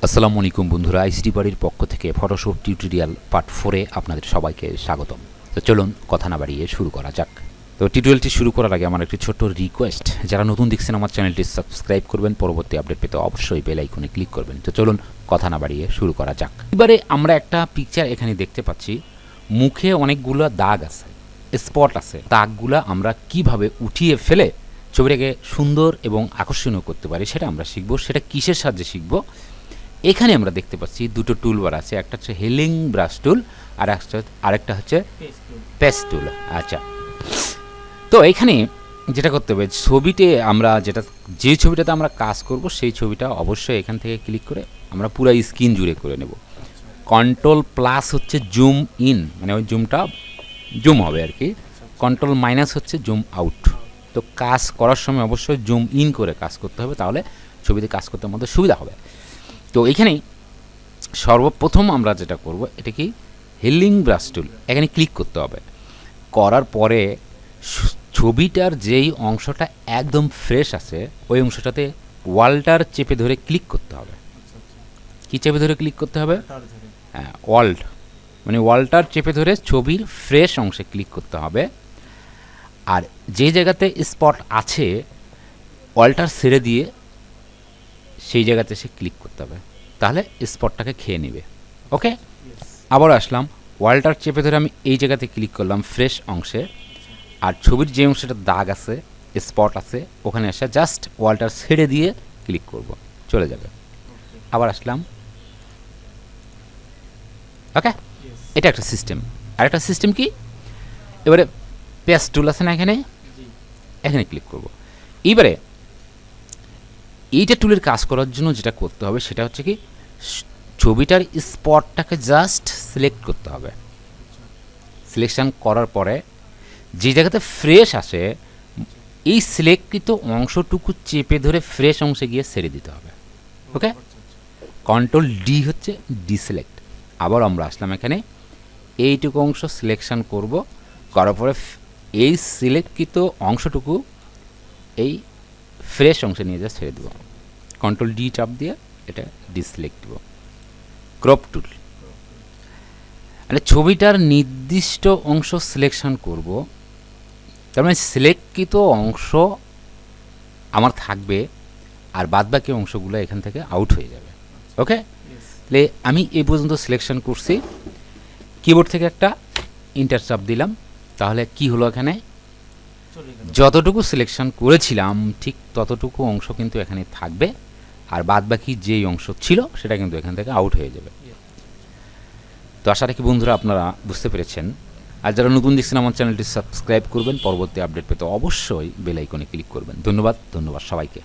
আসসালামু আলাইকুম বন্ধুরা, আইসিটি বাড়ির পক্ষ থেকে ফটোশপ টিউটোরিয়াল পার্ট 4-এ আপনাদের সবাইকে স্বাগতম। তো চলুন কথা না বাড়িয়ে শুরু করা যাক। তো টিউটোরিয়ালটি শুরু করার আগে আমার একটি ছোট্ট রিকোয়েস্ট, যারা নতুন দেখছেন আমার চ্যানেলটি সাবস্ক্রাইব করবেন, পরবর্তী আপডেট পেতে অবশ্যই বেল আইকনে ক্লিক করবেন। তো চলুন কথা না বাড়িয়ে শুরু করা যাক। এবারে আমরা একটা পিকচার এখানে দেখতে পাচ্ছি, মুখে অনেকগুলো দাগ আছে, স্পট আছে। দাগগুলো আমরা কিভাবে উঠিয়ে ফেলে ছবিটাকে সুন্দর এবং আকর্ষণীয় করতে পারি সেটা আমরা শিখব। সেটা কিসের সাহায্যে শিখব? এখানে আমরা দেখতে পাচ্ছি দুটো টুলবার আছে, একটা হচ্ছে হিলিং ব্রাশ টুল আর আরেকটা হচ্ছে পেস্ট টুল। আচ্ছা, তো এখানে যেটা করতে হবে, ছবিতে আমরা যে ছবিটাতে আমরা কাজ করব সেই ছবিটা অবশ্যই এখান থেকে ক্লিক করে আমরা পুরো স্ক্রিন জুড়ে করে নেব। কন্ট্রোল প্লাস হচ্ছে জুম ইন, মানে ওই জুমটা জুম হবে আর কি। কন্ট্রোল মাইনাস হচ্ছে জুম আউট। তো কাজ করার সময় অবশ্যই জুম ইন করে কাজ করতে হবে, তাহলে ছবিতে কাজ করতে আমাদের সুবিধা হবে। তো এখানেই সর্বপ্রথম আমরা যেটা করব, এটা কি হিলিং ব্রাশ টুল, এখানে ক্লিক করতে হবে। করার পরে ছবিটার যেই অংশটা একদম ফ্রেশ আছে ওই অংশটাতে ওয়ালটার চেপে ধরে ক্লিক করতে হবে। কি চেপে ধরে ক্লিক করতে হবে? হ্যাঁ, ওয়ালটার চেপে ধরে ছবির ফ্রেশ অংশে ক্লিক করতে হবে। আর যে জায়গাতে স্পট আছে ওয়ালটার ছেড়ে দিয়ে সেই জায়গাতে সে ক্লিক করতে হবে, তাহলে স্পটটাকে খেয়ে নেবে। ওকে, আবার আসলাম, ওয়ালটার চেপে ধরে আমি এই জায়গাতে ক্লিক করলাম ফ্রেশ অংশে, আর ছবির যে অংশটা দাগ আছে স্পট আছে ওখানে এসে জাস্ট ওয়ালটার ছেড়ে দিয়ে ক্লিক করব, চলে যাবে। আবার আসলাম। ওকে, এটা একটা সিস্টেম। আর একটা সিস্টেম কি, এবারে পেস্ট টুল আছে না, এখানে ক্লিক করব। এবারে এইটা টুলের কাজ করার জন্য যেটা করতে হবে সেটা হচ্ছে কি, ছবিটার স্পটটাকে জাস্ট সিলেক্ট করতে হবে। সিলেকশন করার পরে যে জায়গাতে ফ্রেশ আসে এই সিলেক্টকৃত অংশটুকু চেপে ধরে ফ্রেশ অংশে গিয়ে ছেড়ে দিতে হবে। ওকে, কন্ট্রোল ডি হচ্ছে ডিসিলেক্ট। আবার আমরা আসলাম এখানে, এইটুকু অংশ সিলেকশন করব, করার পরে এই সিলেক্টকৃত অংশটুকু এই ফ্রেশ অংশে নিয়ে যা ছেড়ে দেবো। কন্ট্রোল ডি চাপ দিয়ে এটা ডিসিলেক্ট দেব। ক্রপ টুল, মানে ছবিটার নির্দিষ্ট অংশ সিলেকশন করব, তার মানে সিলেক্টকৃত অংশ আমার থাকবে আর বাদবাকি অংশগুলো এখান থেকে আউট হয়ে যাবে। ওকে, তাহলে আমি এই পর্যন্ত সিলেকশন করছি, কিবোর্ড থেকে একটা ইন্টার চাপ দিলাম, তাহলে কি হলো, এখানে যতটুকু সিলেকশন করেছিলাম ঠিক ততটুকু অংশ কিন্তু এখানে থাকবে, আর বাদবাকি যেই অংশ ছিল সেটা কিন্তু এখান থেকে আউট হয়ে যাবে। তো আশা রাখি বন্ধুরা আপনারা বুঝতে পেরেছেন। আর যারা নতুন দেখছেন আমার চ্যানেলটি সাবস্ক্রাইব করবেন, পরবর্তী আপডেট পেতে অবশ্যই বেল আইকনে ক্লিক করবেন। ধন্যবাদ সবাইকে।